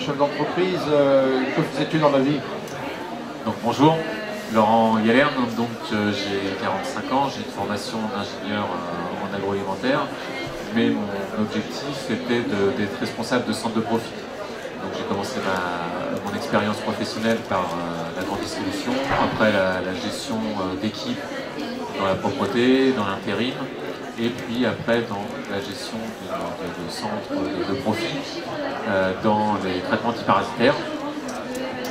chef d'entreprise. Que faisais-tu dans la vie? Donc bonjour, Laurent Yalerne, donc j'ai 45 ans, j'ai une formation d'ingénieur en agroalimentaire, mais mon objectif était d'être responsable de centre de profit. Donc j'ai commencé mon expérience professionnelle par la grande distribution, après la gestion d'équipe dans la propreté, dans l'intérim, et puis après dans la gestion de centres de profit, dans les traitements antiparasitaires.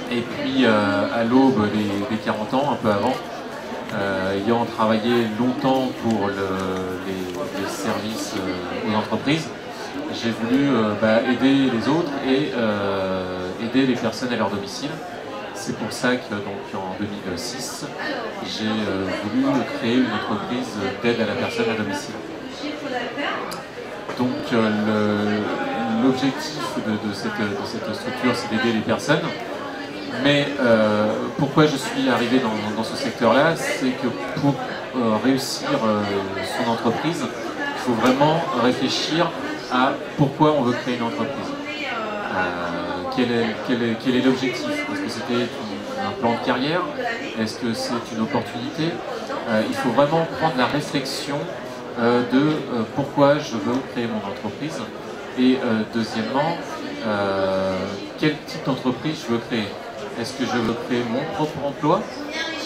Et puis à l'aube des 40 ans, un peu avant, ayant travaillé longtemps pour les services aux entreprises, j'ai voulu aider les autres et aider les personnes à leur domicile. C'est pour ça que donc, en 2006, j'ai voulu créer une entreprise d'aide à la personne à domicile. Donc l'objectif de cette structure, c'est d'aider les personnes. Mais pourquoi je suis arrivé dans ce secteur-là, c'est que pour réussir son entreprise, il faut vraiment réfléchir à pourquoi on veut créer une entreprise. Quel est l'objectif? Est-ce que c'était un plan de carrière? Est-ce que c'est une opportunité? Il faut vraiment prendre la réflexion de pourquoi je veux créer mon entreprise. Et deuxièmement, quel type d'entreprise je veux créer? Est-ce que je veux créer mon propre emploi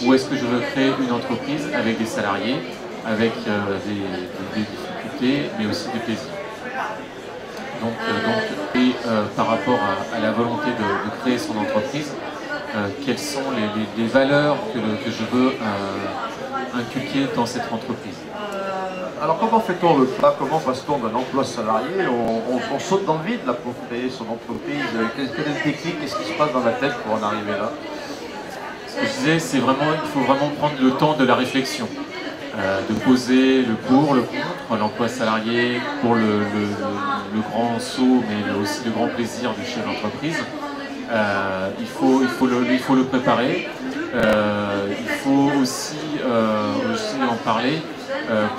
ou est-ce que je veux créer une entreprise avec des salariés, avec des difficultés, mais aussi des plaisirs? Par rapport à la volonté de créer son entreprise, quelles sont les valeurs que je veux inculquer dans cette entreprise? Alors comment fait-on le pas? Comment passe-t-on d'un emploi salarié? On saute dans le vide là pour créer son entreprise. Quelle est le technique? Qu'est-ce qui se passe dans la tête pour en arriver là? Ce que je disais, c'est vraiment, il faut vraiment prendre le temps de la réflexion, de poser le pour, le contre, l'emploi salarié pour le grand saut, mais aussi le grand plaisir du chef d'entreprise. Il faut le préparer. Il faut aussi en parler.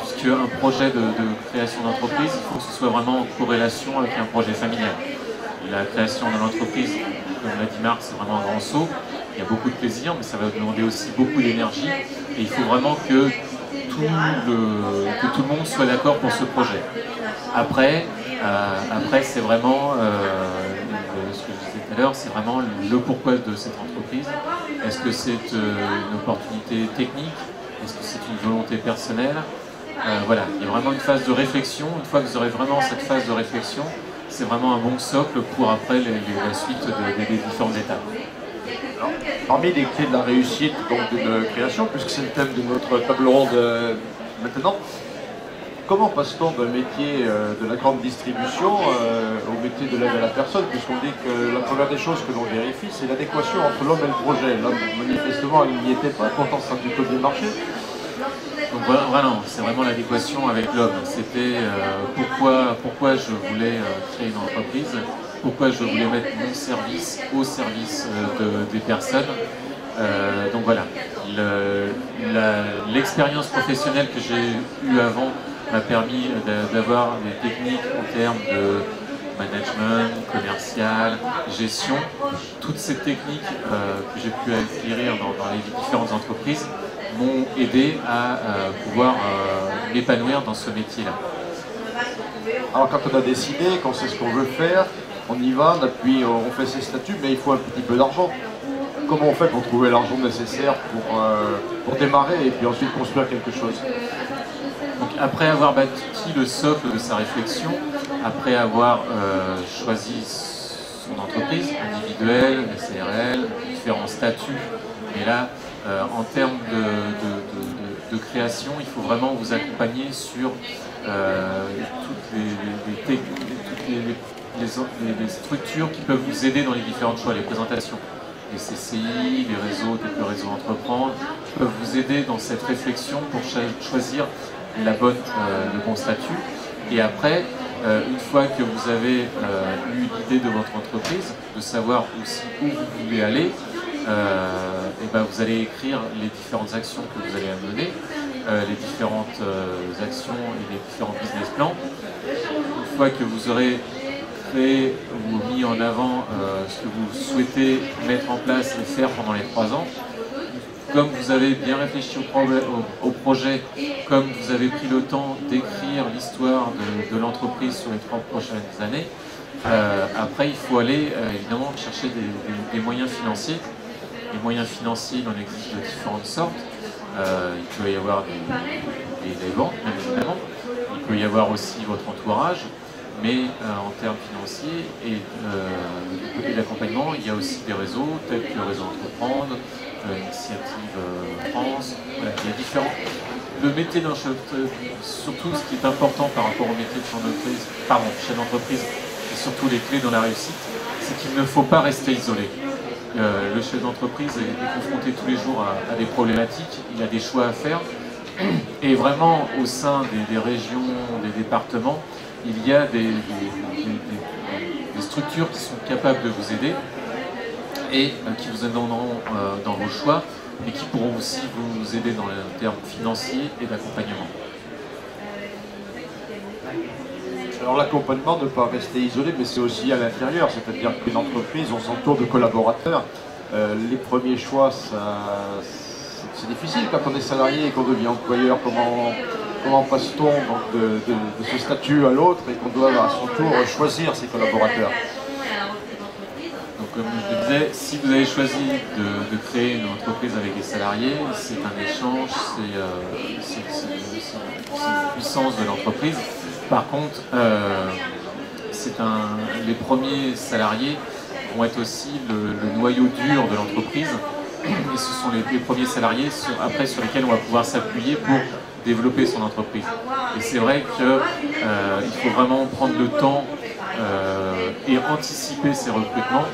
Puisque un projet de création d'entreprise, il faut que ce soit vraiment en corrélation avec un projet familial. La création de l'entreprise, comme l'a dit Marc, c'est vraiment un grand saut. Il y a beaucoup de plaisir, mais ça va demander aussi beaucoup d'énergie. Et il faut vraiment que tout le monde soit d'accord pour ce projet. Après c'est vraiment, ce que je disais tout à l'heure, c'est vraiment le pourquoi de cette entreprise. Est-ce que c'est une opportunité technique? Est-ce que c'est une volonté personnelle? Voilà, il y a vraiment une phase de réflexion. Une fois que vous aurez vraiment cette phase de réflexion, c'est vraiment un bon socle pour après la suite des différentes étapes. Alors, parmi les clés de la réussite d'une création, puisque c'est le thème de notre table ronde maintenant, comment passe-t-on d'un métier de la grande distribution au métier de l'aide à la personne? Puisqu'on dit que la première des choses que l'on vérifie, c'est l'adéquation entre l'homme et le projet. L'homme, manifestement, il n'y était pas, pourtant ça a plutôt bien marché. Donc voilà, c'est vraiment l'adéquation avec l'homme. C'était pourquoi je voulais créer une entreprise, pourquoi je voulais mettre mon service au service des personnes. Donc voilà, l'expérience professionnelle que j'ai eue avant m'a permis d'avoir des techniques en termes de management, commercial, gestion. Toutes ces techniques que j'ai pu acquérir dans les différentes entreprises m'ont aidé à pouvoir m'épanouir dans ce métier-là. Alors quand on a décidé, qu'on sait ce qu'on veut faire, on y va, puis on fait ses statuts, mais il faut un petit peu d'argent. Comment on fait pour trouver l'argent nécessaire pour démarrer et puis ensuite construire quelque chose? Donc, après avoir bâti le socle de sa réflexion, après avoir choisi son entreprise individuelle, SARL, différents statuts, mais là, en termes de création, il faut vraiment vous accompagner sur toutes les structures qui peuvent vous aider dans les différents choix, les présentations. Les CCI, les réseaux, tels que le réseau Entreprendre, peuvent vous aider dans cette réflexion pour choisir le bon statut. Et après, une fois que vous avez eu l'idée de votre entreprise, de savoir aussi où vous voulez aller, vous allez écrire les différentes actions que vous allez mener, les différentes actions et les différents business plans. Une fois que vous aurez créé ou mis en avant ce que vous souhaitez mettre en place et faire pendant les 3 ans. Comme vous avez bien réfléchi au projet, comme vous avez pris le temps d'écrire l'histoire de l'entreprise sur les 3 prochaines années, après il faut aller évidemment chercher des moyens financiers. Les moyens financiers, il en existe de différentes sortes. Il peut y avoir des ventes, bien évidemment. Il peut y avoir aussi votre entourage. Mais en termes financiers et du côté d'accompagnement, il y a aussi des réseaux tels que le réseau Entreprendre, l'initiative France, voilà, il y a différents. Le métier d'un chef, surtout ce qui est important par rapport au métier de chef d'entreprise, et surtout les clés dans la réussite, c'est qu'il ne faut pas rester isolé. Le chef d'entreprise est confronté tous les jours à des problématiques, il a des choix à faire, et vraiment au sein des régions, des départements, il y a des structures qui sont capables de vous aider et qui vous aideront dans vos choix, mais qui pourront aussi vous aider dans les termes financiers et d'accompagnement. Alors l'accompagnement, ne pas rester isolé, mais c'est aussi à l'intérieur, c'est-à-dire qu'une entreprise, on s'entoure de collaborateurs. Les premiers choix, c'est difficile quand on est salarié et qu'on devient employeur. Comment passe-t-on de ce statut à l'autre et qu'on doit à son tour choisir ses collaborateurs? Donc comme je le disais, si vous avez choisi de créer une entreprise avec des salariés, c'est un échange, c'est une puissance de l'entreprise. Par contre, les premiers salariés vont être aussi le noyau dur de l'entreprise. Et ce sont les premiers salariés après sur lesquels on va pouvoir s'appuyer pour développer son entreprise. Et c'est vrai qu'il faut vraiment prendre le temps et anticiper ces recrutements,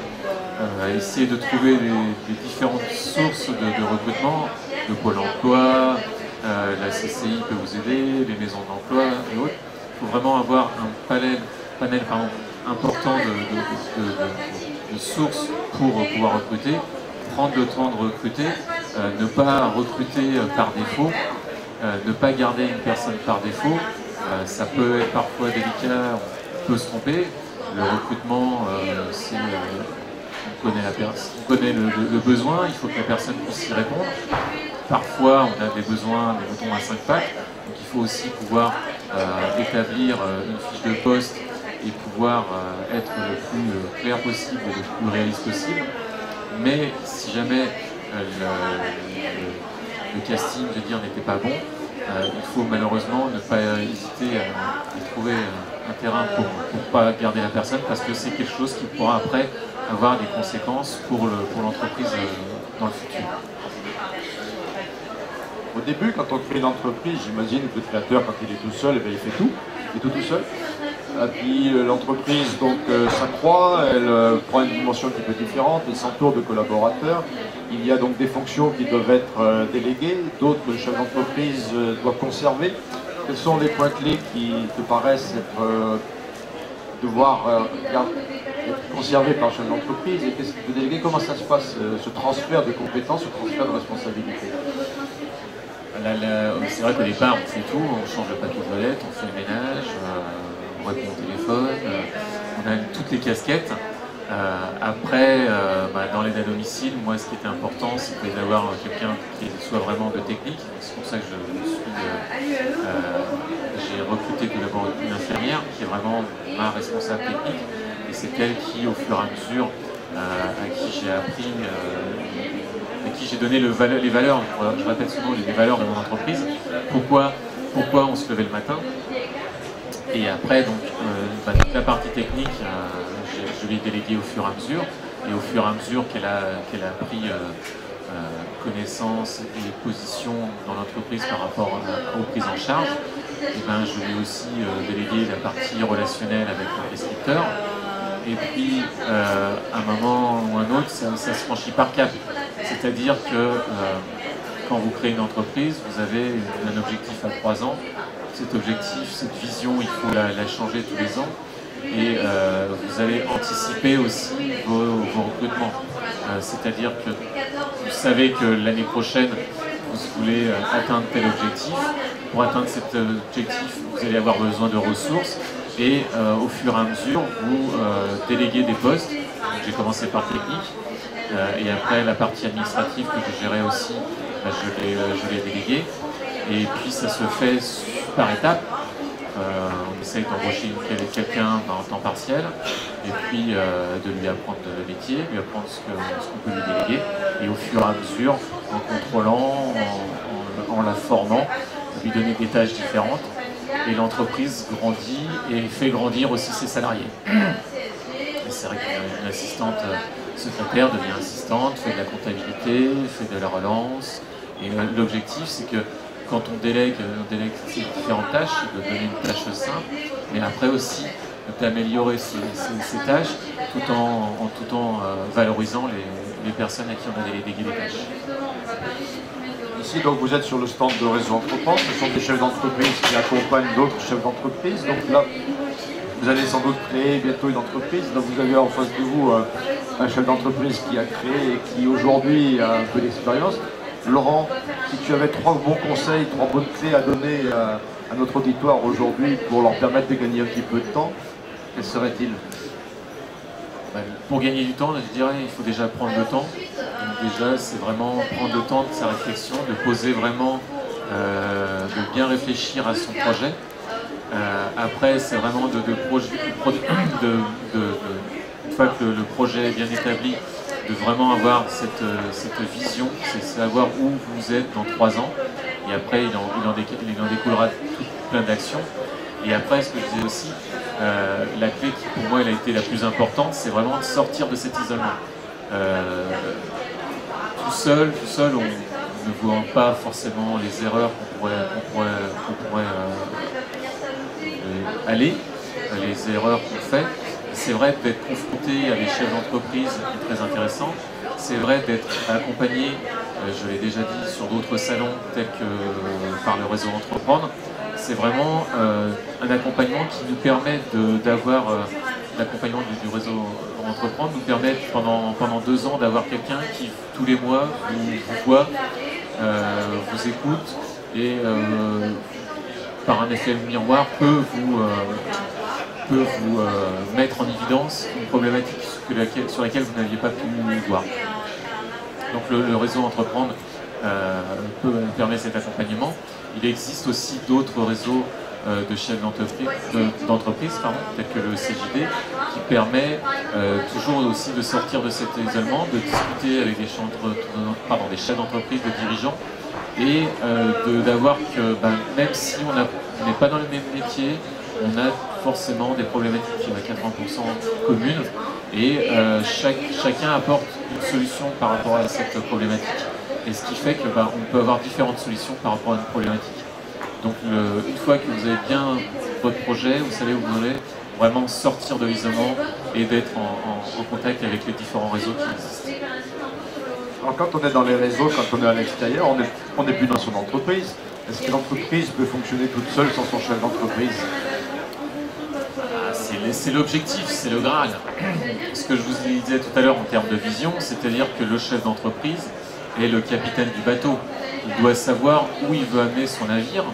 essayer de trouver des différentes sources de recrutement, le Pôle emploi, la CCI peut vous aider, les maisons d'emploi et autres. Il faut vraiment avoir un panel important de sources pour pouvoir recruter, prendre le temps de recruter, ne pas recruter par défaut, ne pas garder une personne par défaut. Ça peut être parfois délicat, on peut se tromper. Le recrutement, on connaît le besoin, il faut que la personne puisse y répondre. Parfois, on a des besoins, des moutons à 5 pattes, donc il faut aussi pouvoir établir une fiche de poste et pouvoir être le plus clair possible et le plus réaliste possible. Mais si jamais le casting, je veux dire, n'était pas bon, il faut malheureusement ne pas hésiter à trouver un terrain pour ne pas garder la personne, parce que c'est quelque chose qui pourra après avoir des conséquences pour l'entreprise dans le futur. Au début, quand on crée une entreprise, j'imagine que le créateur, quand il est tout seul, il fait tout, il est tout seul. Et puis l'entreprise s'accroît, elle prend une dimension qui peut être différente, elle s'entoure de collaborateurs. Il y a donc des fonctions qui doivent être déléguées, d'autres que le chef d'entreprise doit conserver. Quels sont les points clés qui te paraissent devoir être conservés par le chef d'entreprise, et qu'est-ce qu'il peut déléguer? Comment ça se passe, ce transfert de compétences, ce transfert de responsabilités? C'est vrai qu'au départ, on fait tout, on change le papier de toilette, on fait le ménage, on répond au téléphone, on a toutes les casquettes. Après, dans l'aide à domicile, moi ce qui était important, c'était d'avoir quelqu'un qui soit vraiment de technique. C'est pour ça que j'ai recruté tout d'abord une infirmière qui est vraiment ma responsable technique. Et c'est elle qui, au fur et à mesure, à qui j'ai appris, à qui j'ai donné les valeurs, je répète souvent les valeurs de mon entreprise, pourquoi on se levait le matin. Et après, donc, toute la partie technique, je l'ai déléguée au fur et à mesure. Et au fur et à mesure qu'elle a pris connaissance et position dans l'entreprise par rapport aux prises en charge, et je lui ai aussi délégué la partie relationnelle avec le prescripteur. Et puis, à un moment ou un autre, ça se franchit par cap. C'est-à-dire que quand vous créez une entreprise, vous avez un objectif à 3 ans. Cet objectif, cette vision, il faut la changer tous les ans. Et vous allez anticiper aussi vos recrutements. C'est-à-dire que vous savez que l'année prochaine, vous voulez atteindre tel objectif. Pour atteindre cet objectif, vous allez avoir besoin de ressources. Et au fur et à mesure, vous déléguez des postes. J'ai commencé par technique, et après la partie administrative que je gérais aussi, je l'ai déléguée. Et puis ça se fait par étapes. On essaye d'embaucher quelqu'un en temps partiel, et puis de lui apprendre le métier, lui apprendre ce qu'on peut lui déléguer, et au fur et à mesure, en contrôlant, en la formant, lui donner des tâches différentes, et l'entreprise grandit et fait grandir aussi ses salariés. Et c'est vrai qu'une assistante secrétaire devient assistante, fait de la comptabilité, fait de la relance, et l'objectif c'est que quand on délègue ces différentes tâches, de donner une tâche simple, mais après aussi d'améliorer ces tâches tout en valorisant les personnes à qui on a délégué les tâches. Ici, donc, vous êtes sur le stand de Réseau Entreprendre. Ce sont des chefs d'entreprise qui accompagnent d'autres chefs d'entreprise. Donc là, vous allez sans doute créer bientôt une entreprise. Donc vous avez en face de vous un chef d'entreprise qui a créé et qui aujourd'hui a un peu d'expérience. Laurent, si tu avais 3 bons conseils, 3 bonnes clés à donner à notre auditoire aujourd'hui pour leur permettre de gagner un petit peu de temps, quels seraient-ils? Pour gagner du temps, je dirais il faut déjà prendre le temps. Donc déjà, c'est vraiment prendre le temps de sa réflexion, de poser vraiment, de bien réfléchir à son projet. Après, c'est vraiment une fois que le projet est bien établi, de vraiment avoir cette vision, c'est savoir où vous êtes dans 3 ans, et après il en découlera plein d'actions. Et après, ce que je disais aussi, la clé qui pour moi elle a été la plus importante, c'est vraiment de sortir de cet isolement. Tout seul, on ne voit pas forcément les erreurs qu'on pourrait aller, les erreurs qu'on fait. C'est vrai d'être confronté à des chefs d'entreprise qui est très intéressant. C'est vrai d'être accompagné, je l'ai déjà dit, sur d'autres salons tels que par le Réseau Entreprendre. C'est vraiment un accompagnement qui nous permet d'avoir l'accompagnement du Réseau Entreprendre nous permet pendant 2 ans d'avoir quelqu'un qui tous les mois vous voit, vous écoute et par un effet miroir peut vous mettre en évidence une problématique sur laquelle vous n'aviez pas pu voir. Donc le Réseau Entreprendre permet cet accompagnement. Il existe aussi d'autres réseaux de chefs d'entreprise, tels que le CJD, qui permet toujours aussi de sortir de cet isolement, de discuter avec des chefs d'entreprise, des dirigeants, et d'avoir que même si on n'est pas dans le même métier, on a forcément des problématiques à 80% communes, et chacun apporte une solution par rapport à cette problématique. Et ce qui fait que on peut avoir différentes solutions par rapport à une problématique. Donc une fois que vous avez bien votre projet, vous savez où vous allez, vraiment sortir de l'isolement et d'être en contact avec les différents réseaux qui existent. Alors quand on est dans les réseaux, quand on est à l'extérieur, on n'est plus dans son entreprise. Est-ce que l'entreprise peut fonctionner toute seule sans son chef d'entreprise? C'est l'objectif, c'est le Graal. Ce que je vous disais tout à l'heure en termes de vision, c'est-à-dire que le chef d'entreprise est le capitaine du bateau. Il doit savoir où il veut amener son navire,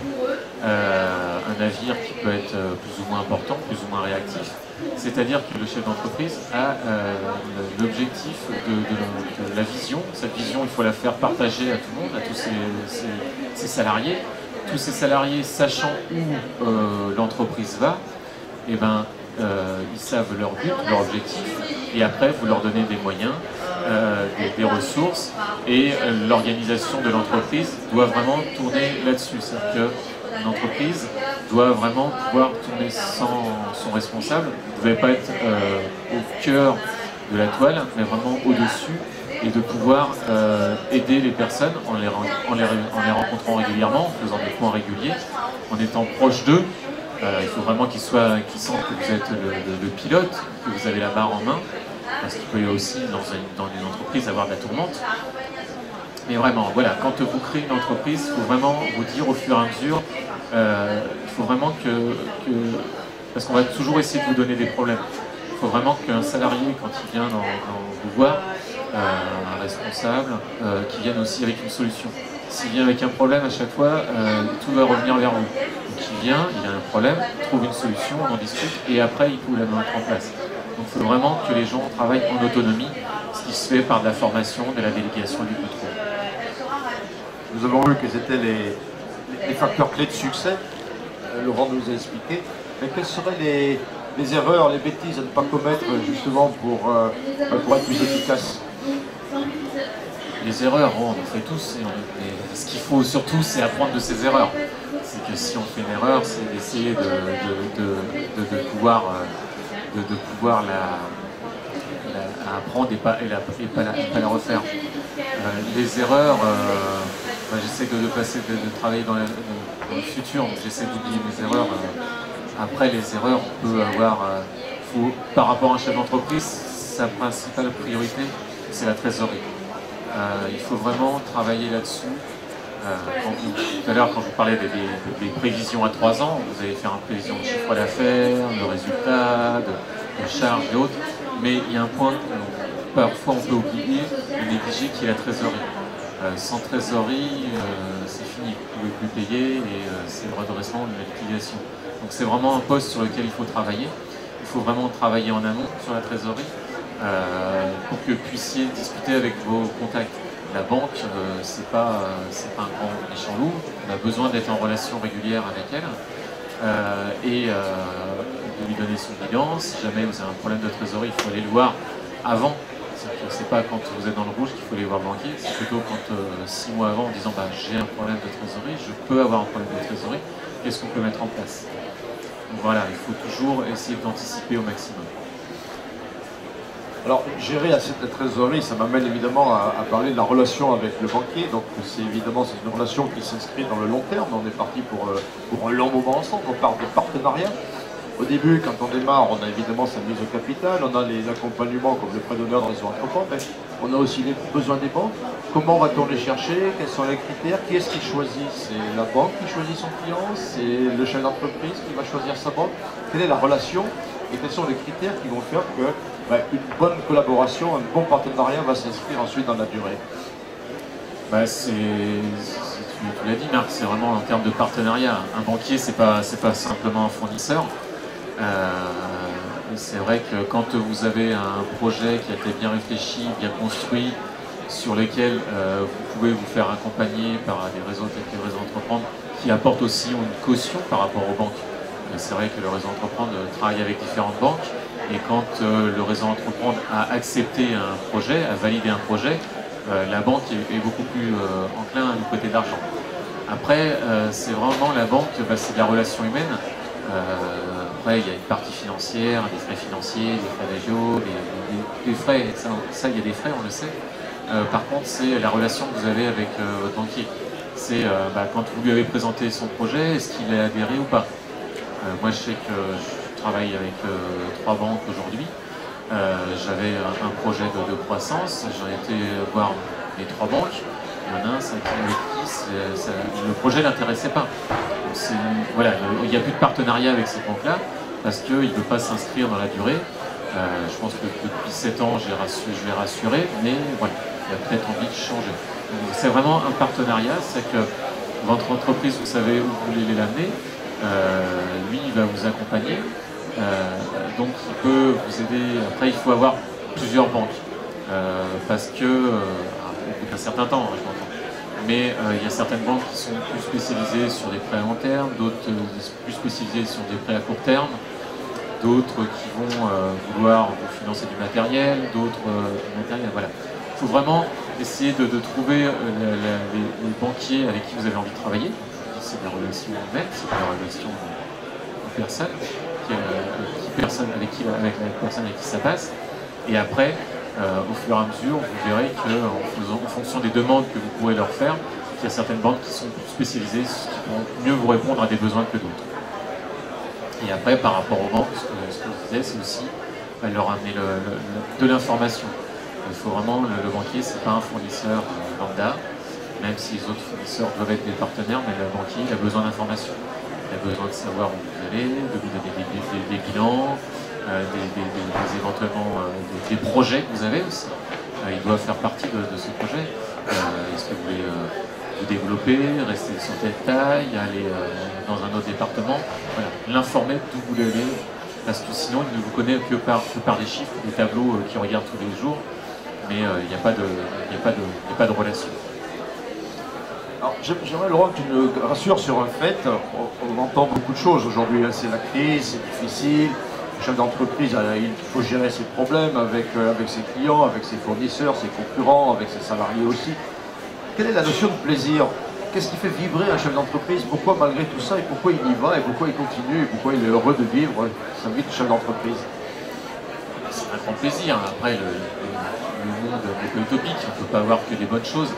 un navire qui peut être plus ou moins important, plus ou moins réactif. C'est-à-dire que le chef d'entreprise a l'objectif de la vision. Cette vision, il faut la faire partager à tout le monde, à tous ses salariés. Tous ces salariés, sachant où l'entreprise va, ils savent leur but, leur objectif, et après vous leur donnez des moyens, des ressources, et l'organisation de l'entreprise doit vraiment tourner là-dessus. C'est-à-dire qu'une entreprise doit vraiment pouvoir tourner sans son responsable. Vous ne devez pas être au cœur de la toile, mais vraiment au-dessus, et de pouvoir aider les personnes en les rencontrant régulièrement, en faisant des points réguliers, en étant proche d'eux. Il faut vraiment qu'ils sentent que vous êtes le pilote, que vous avez la barre en main, parce qu'il peut aussi, dans une entreprise, avoir de la tourmente. Mais vraiment, voilà, quand vous créez une entreprise, il faut vraiment vous dire au fur et à mesure, il faut vraiment parce qu'on va toujours essayer de vous donner des problèmes, il faut vraiment qu'un salarié, quand il vient vous voir, un responsable, qui vienne aussi avec une solution. s'il vient avec un problème à chaque fois, tout va revenir vers vous. Donc il vient, il a un problème, il trouve une solution, on en discute, et après il peut la mettre en place. Donc il faut vraiment que les gens travaillent en autonomie, ce qui se fait par de la formation, de la délégation et du contrôle. Nous avons vu quels étaient les facteurs clés de succès. Laurent nous a expliqué. Mais quelles seraient les erreurs, les bêtises à ne pas commettre justement pour être plus efficace? Les erreurs, on en fait tous. Ce qu'il faut surtout, c'est apprendre de ses erreurs. C'est que si on fait une erreur, c'est d'essayer de pouvoir la apprendre et pas la refaire. Les erreurs, j'essaie de travailler dans le futur, donc j'essaie d'oublier mes erreurs. Après, les erreurs, on peut avoir, par rapport à un chef d'entreprise, sa principale priorité, c'est la trésorerie. Il faut vraiment travailler là-dessus. Tout à l'heure, quand je vous parlais des prévisions à 3 ans, vous allez faire une prévision de chiffre d'affaires, de résultats, de charges et autres. Mais il y a un point que parfois on peut oublier, et négliger, qui est la trésorerie. Sans trésorerie, c'est fini, vous ne pouvez plus payer et c'est le redressement de la liquidation. Donc c'est vraiment un poste sur lequel il faut travailler. Il faut vraiment travailler en amont sur la trésorerie pour que vous puissiez discuter avec vos contacts. La banque, c'est pas un grand méchant loup, on a besoin d'être en relation régulière avec elle et de lui donner son bilan. Si jamais vous avez un problème de trésorerie, il faut aller le voir avant. C'est pas quand vous êtes dans le rouge qu'il faut aller voir le banquier, c'est plutôt quand 6 mois avant en disant j'ai un problème de trésorerie, je peux avoir un problème de trésorerie, qu'est-ce qu'on peut mettre en place? Donc voilà, il faut toujours essayer d'anticiper au maximum. Alors, gérer la trésorerie, ça m'amène évidemment à parler de la relation avec le banquier. Donc, c'est une relation qui s'inscrit dans le long terme. On est parti pour un long moment ensemble. On parle de partenariat. Au début, quand on démarre, on a évidemment sa mise au capital, on a les accompagnements comme le prêt d'honneur de réseau entreprendre, mais on a aussi les besoins des banques. Comment va-t-on les chercher? Quels sont les critères? Qui est-ce qui choisit? C'est la banque qui choisit son client? C'est le chef d'entreprise qui va choisir sa banque? Quelle est la relation? Et quels sont les critères qui vont faire que une bonne collaboration, un bon partenariat va s'inscrire ensuite dans la durée? Tu l'as dit, Marc, c'est vraiment en termes de partenariat. Un banquier, c'est pas simplement un fournisseur. C'est vrai que quand vous avez un projet qui a été bien réfléchi, bien construit, sur lequel vous pouvez vous faire accompagner par des réseaux tels que le réseau Entreprendre, qui apportent aussi une caution par rapport aux banques. C'est vrai que le réseau Entreprendre travaille avec différentes banques, et quand le réseau Entreprendre a accepté un projet, a validé un projet, la banque est beaucoup plus enclin à nous prêter de l'argent. Après, c'est vraiment la banque, c'est de la relation humaine. Après, il y a une partie financière, des frais financiers, des frais d'agio, des frais, ça, il y a des frais, on le sait. Par contre, c'est la relation que vous avez avec votre banquier. C'est quand vous lui avez présenté son projet, est-ce qu'il a adhéré ou pas? Moi, je sais que je travaille avec 3 banques aujourd'hui. J'avais un projet de croissance, j'en été voir les 3 banques. Il y en a un, avec qui le projet ne l'intéressait pas. Voilà, il n'y a plus de partenariat avec ces banques-là parce qu'il ne peut pas s'inscrire dans la durée. Je pense que depuis 7 ans, je l'ai rassuré, mais voilà, il a peut-être envie de changer. C'est vraiment un partenariat, c'est que votre entreprise, vous savez où vous voulez l'amener, lui, il va vous accompagner, donc il peut vous aider. Après, il faut avoir plusieurs banques, parce que, au bout d'un certain temps, je m'entends. Mais il y a certaines banques qui sont plus spécialisées sur des prêts à long terme, d'autres plus spécialisées sur des prêts à court terme, d'autres qui vont vouloir vous financer du matériel, d'autres matériel. Voilà. Il faut vraiment essayer de trouver les banquiers avec qui vous avez envie de travailler. C'est des relations humaines, c'est des relations de personnes, avec la personne avec qui ça passe. Et après, au fur et à mesure, vous verrez qu'en fonction des demandes que vous pourrez leur faire, il y a certaines banques qui sont plus spécialisées, qui pourront mieux vous répondre à des besoins que d'autres. Et après, par rapport aux banques, ce que je disais, c'est aussi leur amener de l'information. Il faut vraiment, le banquier, c'est pas un fournisseur lambda, même si les autres fournisseurs doivent être des partenaires, mais le banquier, il a besoin d'informations. Il a besoin de savoir où vous allez, de vous donner des bilans, éventuellement des projets que vous avez aussi. Il doit faire partie de ce projet. Est-ce que vous voulez vous développer, rester sur telle taille, aller dans un autre département. Voilà, l'informer d'où vous voulez aller, parce que sinon il ne vous connaît que par des chiffres, des tableaux qu'il regarde tous les jours, mais il n'y a pas de relation. Alors, j'aimerais, Laurent, que tu nous rassures sur un fait. On entend beaucoup de choses aujourd'hui. C'est la crise, c'est difficile. Le chef d'entreprise, il faut gérer ses problèmes avec ses clients, avec ses fournisseurs, ses concurrents, avec ses salariés aussi. Quelle est la notion de plaisir? Qu'est-ce qui fait vibrer un chef d'entreprise? Pourquoi malgré tout ça, et pourquoi il y va, et pourquoi il continue, et pourquoi il est heureux de vivre sa vie de chef d'entreprise? C'est un grand plaisir. Après, le monde est un peu utopique, on ne peut pas avoir que des bonnes choses.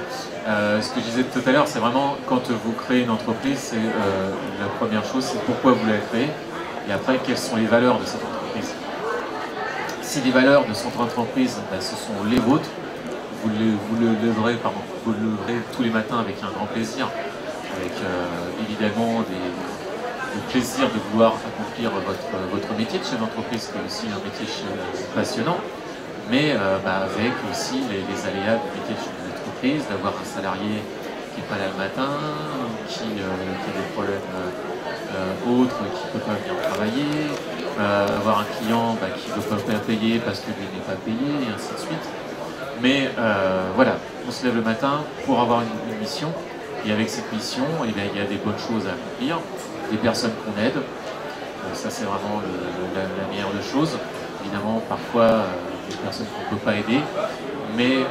Ce que je disais tout à l'heure, c'est vraiment quand vous créez une entreprise, c'est la première chose, c'est pourquoi vous l'avez créée, et après, quelles sont les valeurs de cette entreprise. Si les valeurs de cette entreprise, ce sont les vôtres, vous le leverez tous les matins avec un grand plaisir, avec évidemment le plaisir de vouloir accomplir votre métier de chef d'entreprise, qui est aussi un métier passionnant, mais avec aussi les aléas du métier de chef d'entreprise, d'avoir un salarié qui n'est pas là le matin, qui a des problèmes autres, qui ne peut pas venir travailler, avoir un client qui ne veut pas payer parce que lui n'est pas payé, et ainsi de suite. Mais voilà, on se lève le matin pour avoir une mission, et avec cette mission, il y a des bonnes choses à accomplir, des personnes qu'on aide, ça c'est vraiment la meilleure des choses. Évidemment, parfois, des personnes qu'on ne peut pas aider, mais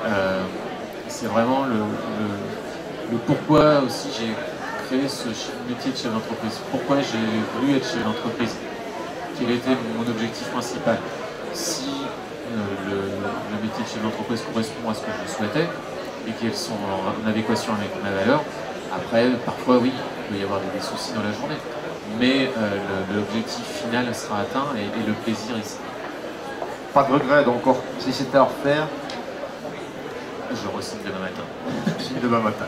c'est vraiment le pourquoi aussi j'ai créé ce métier de chef d'entreprise. Pourquoi j'ai voulu être chef d'entreprise? Quel était mon objectif principal? Si le métier de chef d'entreprise correspond à ce que je souhaitais et qu'elles sont en adéquation avec ma valeur, après, parfois, oui, il peut y avoir des soucis dans la journée, mais l'objectif final sera atteint et le plaisir ici. Pas de regret, donc si c'était à refaire, je re-signe demain matin. Je re-signe demain matin.